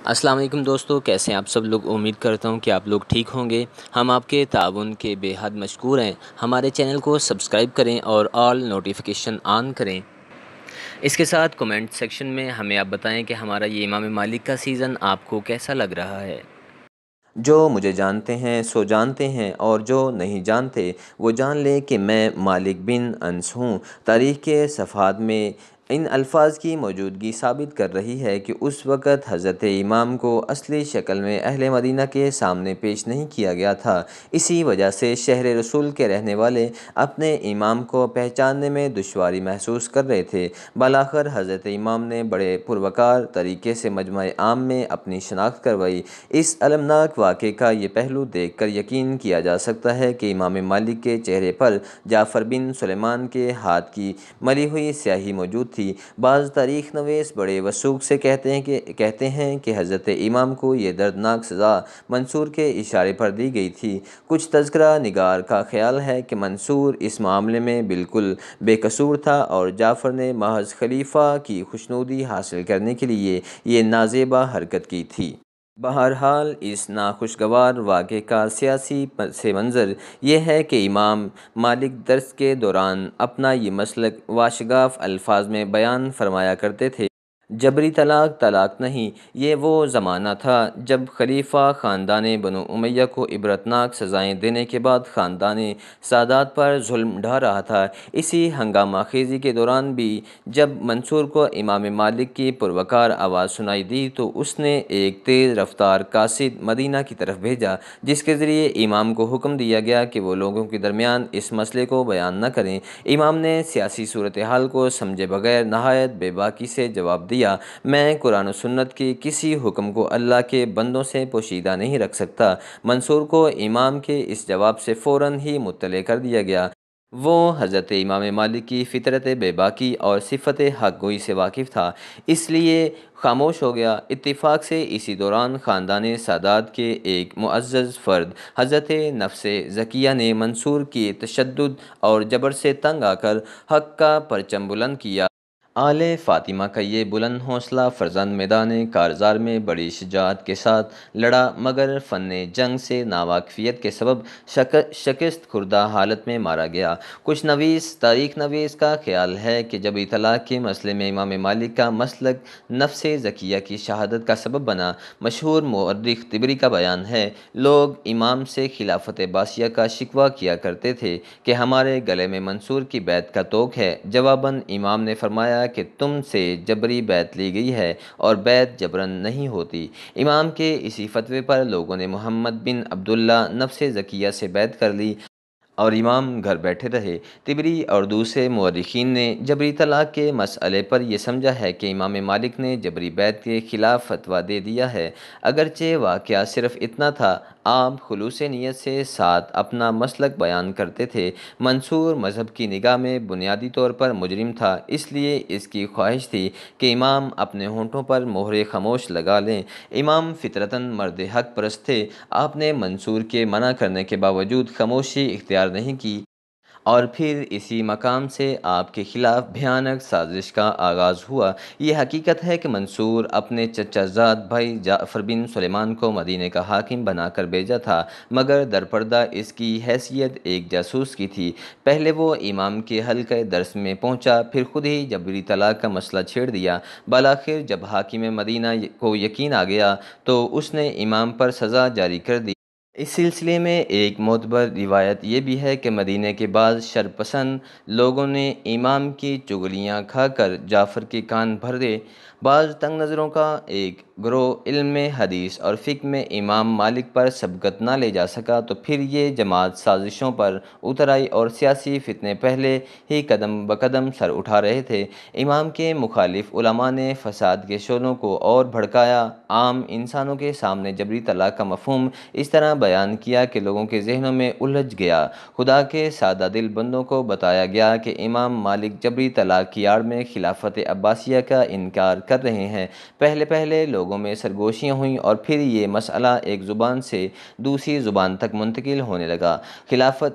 السلام علیکم دوستو، کیسے ہیں آپ سب لوگ؟ امید کرتا ہوں کہ آپ لوگ ٹھیک ہوں گے۔ ہم آپ کے تعاون کے بے حد مشکور ہیں۔ ہمارے چینل کو سبسکرائب کریں اور آل نوٹیفیکیشن آن کریں۔ اس کے ساتھ کومنٹ سیکشن میں ہمیں آپ بتائیں کہ ہمارا یہ امام مالک کا سیزن آپ کو کیسا لگ رہا ہے۔ جو مجھے جانتے ہیں سو جانتے ہیں، اور جو نہیں جانتے وہ جان لے کہ میں مالک بن انس ہوں۔ تاریخ کے صفحات میں ان الفاظ کی موجودگی ثابت کر رہی ہے کہ اس وقت حضرت امام کو اصلی شکل میں اہل مدینہ کے سامنے پیش نہیں کیا گیا تھا۔ اسی وجہ سے شہر رسول کے رہنے والے اپنے امام کو پہچاننے میں دشواری محسوس کر رہے تھے۔ بالآخر حضرت امام نے بڑے پروقار طریقے سے مجمع عام میں اپنی شناخت کروائی۔ اس المناک واقعے کا یہ پہلو دیکھ کر یقین کیا جا سکتا ہے کہ امام مالک کے چہرے پر جعفر بن سلیمان کے ہاتھ کی ملی ہوئی سیاہی موجود تھی۔ بعض تاریخ نویس بڑے وثوق سے کہتے ہیں کہ حضرت امام کو یہ دردناک سزا منصور کے اشارے پر دی گئی تھی۔ کچھ تذکرہ نگار کا خیال ہے کہ منصور اس معاملے میں بالکل بے قصور تھا اور جعفر نے محض خلیفہ کی خوشنودی حاصل کرنے کے لیے یہ نازیبا حرکت کی تھی۔ بہرحال اس ناخوشگوار واقعے کا سیاسی پس منظر یہ ہے کہ امام مالک درس کے دوران اپنا یہ مسلک واشگاف الفاظ میں بیان فرمایا کرتے تھے: جبری طلاق طلاق نہیں۔ یہ وہ زمانہ تھا جب خلیفہ خاندان بنو امیہ کو عبرتناک سزائیں دینے کے بعد خاندان سادات پر ظلم ڈھا رہا تھا۔ اسی ہنگامہ خیزی کے دوران بھی جب منصور کو امام مالک کی پروقار آواز سنائی دی تو اس نے ایک تیز رفتار قاصد مدینہ کی طرف بھیجا، جس کے ذریعے امام کو حکم دیا گیا کہ وہ لوگوں کے درمیان اس مسئلے کو بیان نہ کریں۔ امام نے سیاسی صورتحال کو سمجھے بغیر نہایت بے باکی سے جواب دیا: میں قرآن و سنت کے کسی حکم کو اللہ کے بندوں سے پوشیدہ نہیں رکھ سکتا۔ منصور کو امام کے اس جواب سے فوراً ہی مطلع کر دیا گیا۔ وہ حضرت امام مالک کی فطرت بے باکی اور صفت حق گوئی سے واقف تھا، اس لیے خاموش ہو گیا۔ اتفاق سے اسی دوران خاندان سادات کے ایک معزز فرد حضرت نفس زکیہ نے منصور کی تشدد اور جبر سے تنگ آ کر حق کا پرچم بلند کیا۔ آل فاطمہ کا یہ بلند حوصلہ فرزند میدان کارزار میں بڑی شجاعت کے ساتھ لڑا، مگر فن جنگ سے ناواقفیت کے سبب شکست خوردہ حالت میں مارا گیا۔ کچھ تاریخ نویس کا خیال ہے کہ جبری طلاق کے مسئلے میں امام مالک کا مسلک نفس زکیہ کی شہادت کا سبب بنا۔ مشہور مورخ طبری کا بیان ہے: لوگ امام سے خلافت عباسیہ کا شکوہ کیا کرتے تھے کہ ہمارے گلے میں منصور کی بیعت کا طوق ہے۔ جواباً امام نے فرمایا کہ تم سے جبری بیعت لی گئی ہے اور بیعت جبراً نہیں ہوتی۔ امام کے اسی فتوے پر لوگوں نے محمد بن عبداللہ نفس زکیہ سے بیعت کر لی اور امام گھر بیٹھے رہے۔ طبری اور دوسرے مورخین نے جبری طلاق کے مسئلے پر یہ سمجھا ہے کہ امام مالک نے جبری بیعت کے خلاف فتویٰ دے دیا ہے۔ اگرچہ واقعہ صرف اتنا تھا، آپ خلوص نیت سے ساتھ اپنا مسلک بیان کرتے تھے۔ منصور مذہب کی نگاہ میں بنیادی طور پر مجرم تھا، اس لیے اس کی خواہش تھی کہ امام اپنے ہونٹوں پر مہر خاموش لگا لیں۔ امام فطرتاً مرد حق پرست تھے۔ آپ نے منصور کے منع کرنے کے باوجود خاموشی اختیار نہیں کی اور پھر اسی مقام سے آپ کے خلاف بھیانک سازش کا آغاز ہوا۔ یہ حقیقت ہے کہ منصور اپنے چچا زاد بھائی جعفر بن سلیمان کو مدینہ کا حاکم بنا کر بھیجا تھا، مگر درپردہ اس کی حیثیت ایک جاسوس کی تھی۔ پہلے وہ امام کے حلقہ درس میں پہنچا، پھر خود ہی جبری طلاق کا مسئلہ چھیڑ دیا۔ بالآخر جب حاکم مدینہ کو یقین آ گیا تو اس نے امام پر سزا جاری کر دی۔ اس سلسلے میں ایک معتبر روایت یہ بھی ہے کہ مدینہ کے بعض شرپسند لوگوں نے امام کی چغلیاں کھا کر جعفر کے کان بھر دیے۔ بعض تنگ نظروں کا ایک گروہ علم حدیث اور فقہ میں امام مالک پر سبقت نہ لے جا سکا تو پھر یہ جماعت سازشوں پر اتر آئی اور سیاسی فتنے پہلے ہی قدم بقدم سر اٹھا رہے تھے۔ امام کے مخالف علماء نے فساد کے شعلوں کو اور بھڑکایا۔ عام انسانوں کے سامنے جبری طلاق کا مفہوم اس طرح بیان کیا کہ لوگوں کے ذہنوں میں الجھ گیا۔ خدا کے سادہ دل بندوں کو بتایا گیا کہ امام مالک جبری طلاق کی آڑ میں خلافت عباسیہ کا انکار کر رہے ہیں۔ پہلے پہلے لوگوں میں سرگوشیاں ہوئیں اور پھر یہ مسئلہ ایک زبان سے دوسری زبان تک منتقل ہونے لگا۔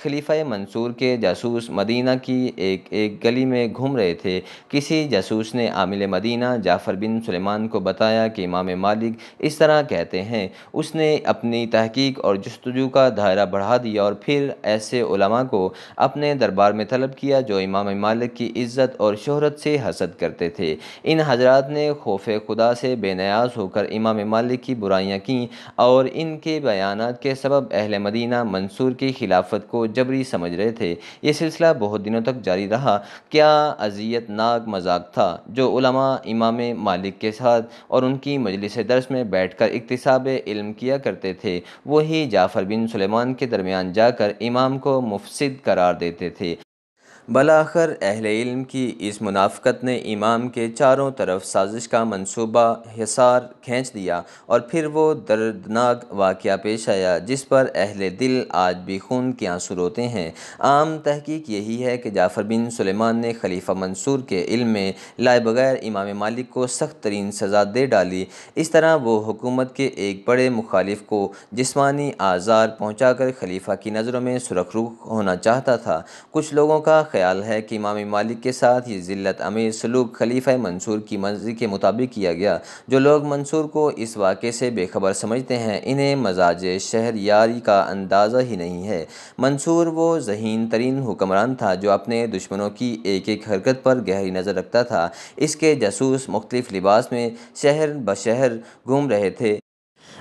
خلیفہ منصور کے جاسوس مدینہ کی ایک گلی میں گھوم رہے تھے۔ کسی جاسوس نے عامل مدینہ جعفر بن سلیمان کو بتایا کہ امام مالک اس طرح کہتے ہیں۔ اس نے اپنی تحقیق اور جستجو کا دائرہ بڑھا دیا اور پھر ایسے علماء کو اپنے دربار میں طلب کیا جو امام مالک کی عزت اور شہرت سے حسد کرتے تھے۔ ان حضرات نے خوف خدا سے بے نیاز ہو کر امام مالک کی برائیاں کیں اور ان کے بیانات کے سبب اہل مدینہ منصور کی خلافت کو جبری سمجھ رہے تھے۔ یہ سلسلہ بہت دنوں تک جاری رہا۔ کیا اذیت ناک مذاق تھا جو علماء امام مالک کے ساتھ اور ان کی مجلس درس میں بیٹھ کر اکتساب علم کیا کرتے تھے، وہی جعفر بن سلیمان کے درمیان جا کر امام کو مفسد قرار دیتے تھے۔ بالآخر اہل علم کی اس منافقت نے امام کے چاروں طرف سازش کا منصوبہ حصار کھینچ دیا اور پھر وہ دردناک واقعہ پیش آیا جس پر اہل دل آج بھی خون کے آنسو روتے ہیں۔ عام تحقیق یہی ہے کہ جعفر بن سلیمان نے خلیفہ منصور کے علم میں لائے بغیر امام مالک کو سخت ترین سزا دے ڈالی۔ اس طرح وہ حکومت کے ایک بڑے مخالف کو جسمانی آزار پہنچا کر خلیفہ کی نظروں میں سرخ رو ہونا چاہتا تھا۔ کچھ لوگوں کا خیال ہے کہ امام مالک کے ساتھ یہ ذلت آمیز سلوک خلیفہ منصور کی مرضی کے مطابق کیا گیا۔ جو لوگ منصور کو اس واقعے سے بے خبر سمجھتے ہیں، انہیں مزاج شہریاری کا اندازہ ہی نہیں ہے۔ منصور وہ ذہین ترین حکمران تھا جو اپنے دشمنوں کی ایک ایک حرکت پر گہری نظر رکھتا تھا۔ اس کے جاسوس مختلف لباس میں شہر بشہر گھوم رہے تھے۔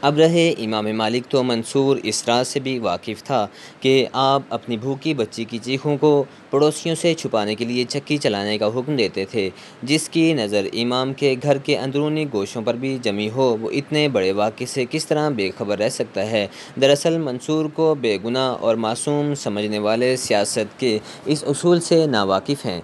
اب رہے امام مالک تو منصور اس راز سے بھی واقف تھا کہ آپ اپنی بھوکی بچی کی چیخوں کو پڑوسیوں سے چھپانے کے لیے چکی چلانے کا حکم دیتے تھے۔ جس کی نظر امام کے گھر کے اندرونی گوشوں پر بھی جمی ہو، وہ اتنے بڑے واقعے سے کس طرح بے خبر رہ سکتا ہے؟ دراصل منصور کو بے گناہ اور معصوم سمجھنے والے سیاست کے اس اصول سے ناواقف ہیں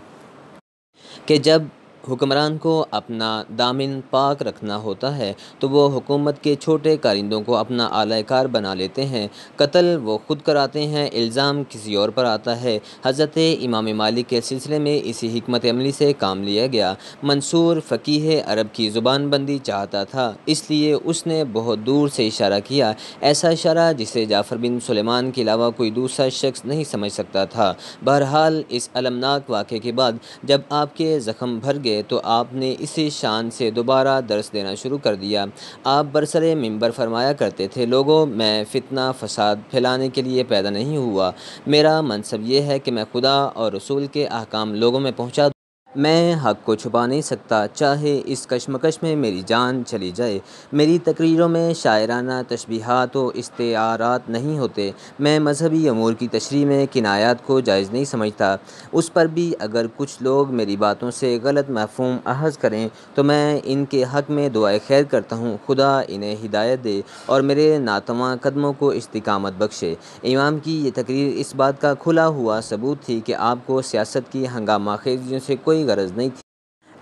کہ جب حکمران کو اپنا دامن پاک رکھنا ہوتا ہے تو وہ حکومت کے چھوٹے کارندوں کو اپنا اعلی کار بنا لیتے ہیں۔ قتل وہ خود کراتے ہیں، الزام کسی اور پر آتا ہے۔ حضرت امام مالک کے سلسلے میں اسی حکمت عملی سے کام لیا گیا۔ منصور فقیہ عرب کی زبان بندی چاہتا تھا، اس لیے اس نے بہت دور سے اشارہ کیا، ایسا اشارہ جسے جعفر بن سلیمان کے علاوہ کوئی دوسرا شخص نہیں سمجھ سکتا تھا۔ بہرحال اس المناک واقعے کے بعد جب آپ کے زخم بھر گئے تو آپ نے اسی شان سے دوبارہ درس دینا شروع کر دیا۔ آپ برسر منبر فرمایا کرتے تھے، لوگوں، میں فتنہ فساد پھیلانے کے لیے پیدا نہیں ہوا، میرا منصب یہ ہے کہ میں خدا اور رسول کے احکام لوگوں میں پہنچا دوں۔ میں حق کو چھپا نہیں سکتا، چاہے اس کشمکش میں میری جان چلی جائے۔ میری تقریروں میں شاعرانہ تشبیہات و استعارات نہیں ہوتے۔ میں مذہبی امور کی تشریح میں کنایات کو جائز نہیں سمجھتا۔ اس پر بھی اگر کچھ لوگ میری باتوں سے غلط مفہوم اخذ کریں تو میں ان کے حق میں دعائے خیر کرتا ہوں، خدا انہیں ہدایت دے اور میرے ناتواں قدموں کو استقامت بخشے۔ امام کی یہ تقریر اس بات کا کھلا ہوا ثبوت تھی کہ آپ کو سیاست کی ہنگامہ خیزیوں سے کوئی غرض نہیں تھی۔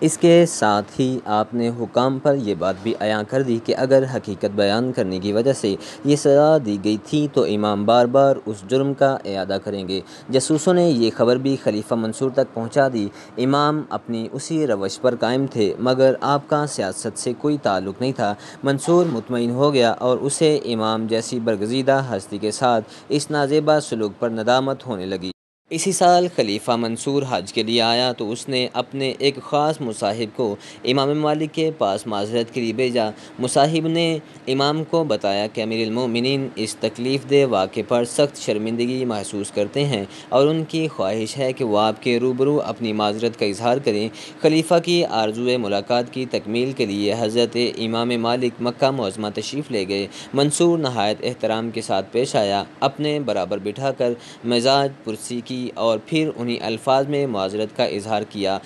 اس کے ساتھ ہی آپ نے حکام پر یہ بات بھی عیاں کر دی کہ اگر حقیقت بیان کرنے کی وجہ سے یہ سزا دی گئی تھی تو امام بار بار اس جرم کا اعادہ کریں گے۔ جاسوسوں نے یہ خبر بھی خلیفہ منصور تک پہنچا دی۔ امام اپنی اسی روش پر قائم تھے، مگر آپ کا سیاست سے کوئی تعلق نہیں تھا۔ منصور مطمئن ہو گیا اور اسے امام جیسی برگزیدہ ہستی کے ساتھ اس نازیبا سلوک پر ندامت ہونے لگی۔ اسی سال خلیفہ منصور حج کے لیے آیا تو اس نے اپنے ایک خاص مصاحب کو امام مالک کے پاس معذرت کے لیے بھیجا۔ مصاحب نے امام کو بتایا کہ امیر المومنین اس تکلیف دہ واقعے پر سخت شرمندگی محسوس کرتے ہیں اور ان کی خواہش ہے کہ وہ آپ کے روبرو اپنی معذرت کا اظہار کریں۔ خلیفہ کی آرزوئے ملاقات کی تکمیل کے لیے حضرت امام مالک مکہ معظمہ تشریف لے گئے۔ منصور نہایت احترام کے ساتھ پیش آیا، اپنے برابر بٹھا کر مزاج پرسی کی اور پھر انہی الفاظ میں معذرت کا اظہار کیا،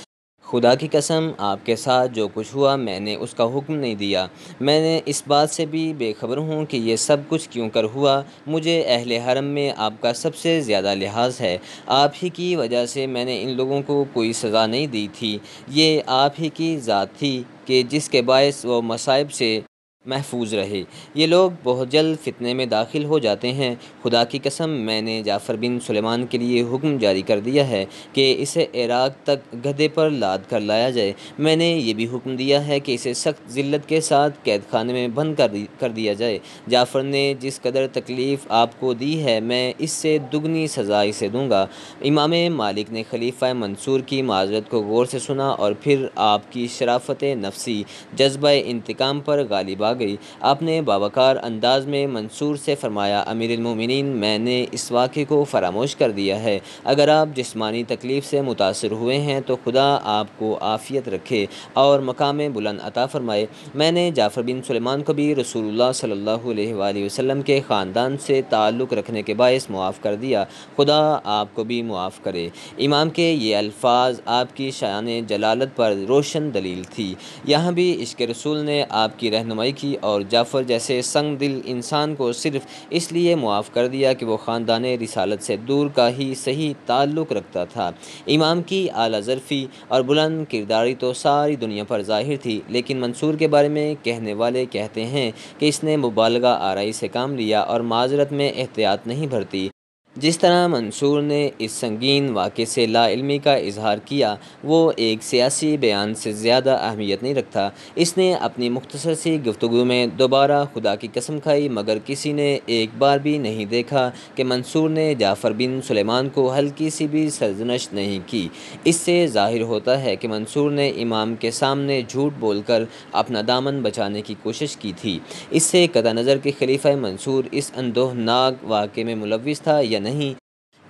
خدا کی قسم آپ کے ساتھ جو کچھ ہوا میں نے اس کا حکم نہیں دیا، میں نے اس بات سے بھی بے خبر ہوں کہ یہ سب کچھ کیوں کر ہوا، مجھے اہل حرم میں آپ کا سب سے زیادہ لحاظ ہے، آپ ہی کی وجہ سے میں نے ان لوگوں کو کوئی سزا نہیں دی تھی، یہ آپ ہی کی ذات تھی کہ جس کے باعث وہ مصائب سے محفوظ رہے۔ یہ لوگ بہت جلد فتنے میں داخل ہو جاتے ہیں۔ خدا کی قسم، میں نے جعفر بن سلیمان کے لیے حکم جاری کر دیا ہے کہ اسے عراق تک گدھے پر لاد کر لایا جائے۔ میں نے یہ بھی حکم دیا ہے کہ اسے سخت ذلت کے ساتھ قید خانے میں بند کر دیا جائے۔ جعفر نے جس قدر تکلیف آپ کو دی ہے، میں اس سے دگنی سزا اسے دوں گا۔ امام مالک نے خلیفہ منصور کی معذرت کو غور سے سنا اور پھر آپ کی شرافت نفسی جذبہ انتقام پر غالب آ گئی۔ آپ نے باوقار انداز میں منصور سے فرمایا، امیر المومنین، میں نے اس واقعے کو فراموش کر دیا ہے۔ اگر آپ جسمانی تکلیف سے متاثر ہوئے ہیں تو خدا آپ کو عافیت رکھے اور مقام بلند عطا فرمائے۔ میں نے جعفر بن سلیمان کو بھی رسول اللہ صلی اللہ علیہ وآلہ وسلم کے خاندان سے تعلق رکھنے کے باعث معاف کر دیا۔ خدا آپ کو بھی معاف کرے۔ امام کے یہ الفاظ آپ کی شان جلالت پر روشن دلیل تھی۔ یہاں بھی عشق رسول نے آپ کی رہنمائی کی اور جعفر جیسے سنگ دل انسان کو صرف اس لیے معاف کر دیا کہ وہ خاندان رسالت سے دور کا ہی صحیح تعلق رکھتا تھا۔ امام کی اعلیٰ ظرفی اور بلند کرداری تو ساری دنیا پر ظاہر تھی، لیکن منصور کے بارے میں کہنے والے کہتے ہیں کہ اس نے مبالغہ آرائی سے کام لیا اور معذرت میں احتیاط نہیں برتی۔ جس طرح منصور نے اس سنگین واقعے سے لا علمی کا اظہار کیا، وہ ایک سیاسی بیان سے زیادہ اہمیت نہیں رکھتا۔ اس نے اپنی مختصر سی گفتگو میں دوبارہ خدا کی قسم کھائی، مگر کسی نے ایک بار بھی نہیں دیکھا کہ منصور نے جعفر بن سلیمان کو ہلکی سی بھی سرزنش نہیں کی۔ اس سے ظاہر ہوتا ہے کہ منصور نے امام کے سامنے جھوٹ بول کر اپنا دامن بچانے کی کوشش کی تھی۔ اس سے قطع نظر کہ خلیفہ منصور اس اندوہناک واقعے میں ملوث تھا یا نہیں،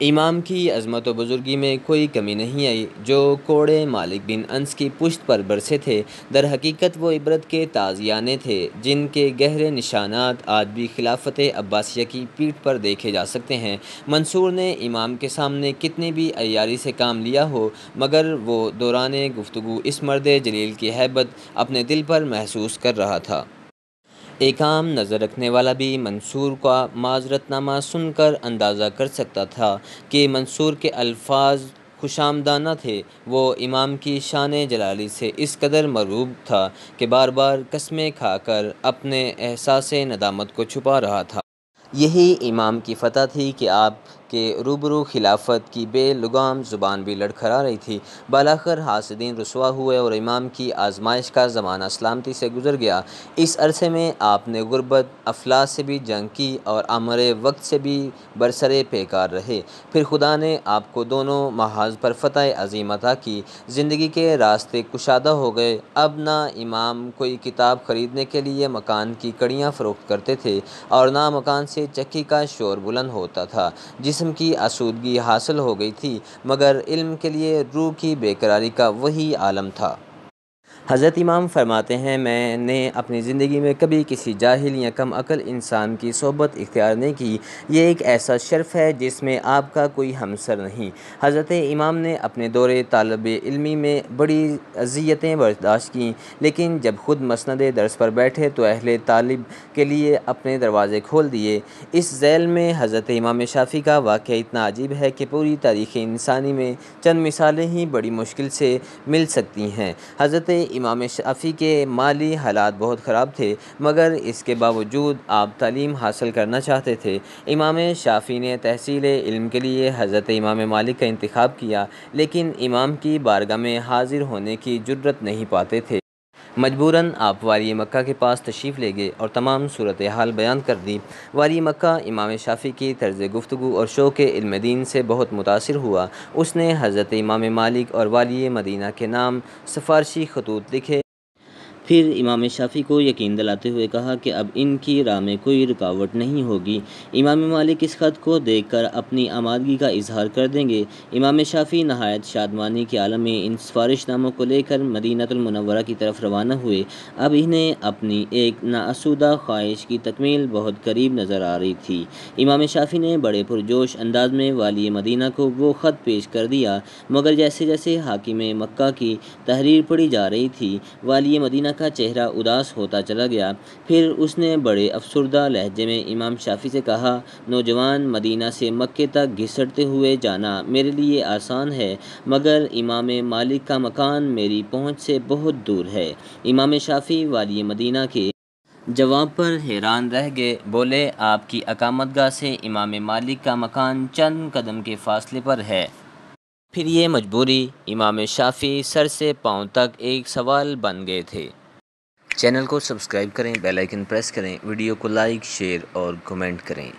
امام کی عظمت و بزرگی میں کوئی کمی نہیں آئی۔ جو کوڑے مالک بن انس کی پشت پر برسے تھے، در حقیقت وہ عبرت کے تازیانے تھے، جن کے گہرے نشانات آج بھی خلافت عباسیہ کی پیٹھ پر دیکھے جا سکتے ہیں۔ منصور نے امام کے سامنے کتنی بھی عیاری سے کام لیا ہو، مگر وہ دوران گفتگو اس مرد جلیل کی ہیبت اپنے دل پر محسوس کر رہا تھا۔ ایک عام نظر رکھنے والا بھی منصور کا معذرت نامہ سن کر اندازہ کر سکتا تھا کہ منصور کے الفاظ خوشامدانہ تھے۔ وہ امام کی شان جلالی سے اس قدر مرعوب تھا کہ بار بار قسمیں کھا کر اپنے احساس ندامت کو چھپا رہا تھا۔ یہی امام کی فتح تھی کہ آپ کے روبرو خلافت کی بے لگام زبان بھی لڑکھڑا رہی تھی۔ بالآخر حاسدین رسوا ہوئے اور امام کی آزمائش کا زمانہ سلامتی سے گزر گیا۔ اس عرصے میں آپ نے غربت، افلاس سے بھی جنگ کی اور امر وقت سے بھی برسرِ پیکار رہے۔ پھر خدا نے آپ کو دونوں محاذ پر فتح عظیم عطا کی۔ زندگی کے راستے کشادہ ہو گئے۔ اب نہ امام کوئی کتاب خریدنے کے لیے مکان کی کڑیاں فروخت کرتے تھے اور نہ مکان سے چکی کا شور بلند ہوتا تھا۔ جسم کی آسودگی حاصل ہو گئی تھی، مگر علم کے لیے روح کی بے قراری کا وہی عالم تھا۔ حضرت امام فرماتے ہیں، میں نے اپنی زندگی میں کبھی کسی جاہل یا کم عقل انسان کی صحبت اختیار نہیں کی۔ یہ ایک ایسا شرف ہے جس میں آپ کا کوئی ہمسر نہیں۔ حضرت امام نے اپنے دور طالب علمی میں بڑی اذیتیں برداشت کیں، لیکن جب خود مسند درس پر بیٹھے تو اہل طالب کے لیے اپنے دروازے کھول دیے۔ اس ذیل میں حضرت امام شافعی کا واقعہ اتنا عجیب ہے کہ پوری تاریخ انسانی میں چند مثالیں ہی بڑی مشکل سے مل سکتی ہیں۔ حضرت امام شافعی کے مالی حالات بہت خراب تھے، مگر اس کے باوجود آپ تعلیم حاصل کرنا چاہتے تھے۔ امام شافعی نے تحصیل علم کے لیے حضرت امام مالک کا انتخاب کیا، لیکن امام کی بارگاہ میں حاضر ہونے کی جرأت نہیں پاتے تھے۔ مجبوراً آپ والی مکہ کے پاس تشریف لے گئے اور تمام صورتحال بیان کر دی۔ والی مکہ امام شافعی کی طرز گفتگو اور شوق علم دین سے بہت متاثر ہوا۔ اس نے حضرت امام مالک اور والی مدینہ کے نام سفارشی خطوط لکھے۔ پھر امام شافعی کو یقین دلاتے ہوئے کہا کہ اب ان کی راہ میں کوئی رکاوٹ نہیں ہوگی۔ امام مالک اس خط کو دیکھ کر اپنی آمادگی کا اظہار کر دیں گے۔ امام شافعی نہایت شادمانی کے عالم میں ان سفارش ناموں کو لے کر مدینہ المنورہ کی طرف روانہ ہوئے۔ اب انہیں اپنی ایک ناآسودہ خواہش کی تکمیل بہت قریب نظر آ رہی تھی۔ امام شافعی نے بڑے پرجوش انداز میں والی مدینہ کو وہ خط پیش کر دیا، مگر جیسے جیسے حاکم مکہ کی تحریر پڑھی جا رہی تھی، والی مدینہ کا چہرہ اداس ہوتا چلا گیا۔ پھر اس نے بڑے افسردہ لہجے میں امام شافعی سے کہا، نوجوان، مدینہ سے مکے تک گھسٹتے ہوئے جانا میرے لیے آسان ہے، مگر امام مالک کا مکان میری پہنچ سے بہت دور ہے۔ امام شافعی والی مدینہ کے جواب پر حیران رہ گئے، بولے آپ کی اقامت گاہ سے امام مالک کا مکان چند قدم کے فاصلے پر ہے۔ پھر یہ مجبوری امام شافعی سر سے پاؤں تک ایک سوال بن گئے تھے۔ چینل کو سبسکرائب کریں، بیل آئیکن پریس کریں، ویڈیو کو لائک، شیئر اور کمنٹ کریں۔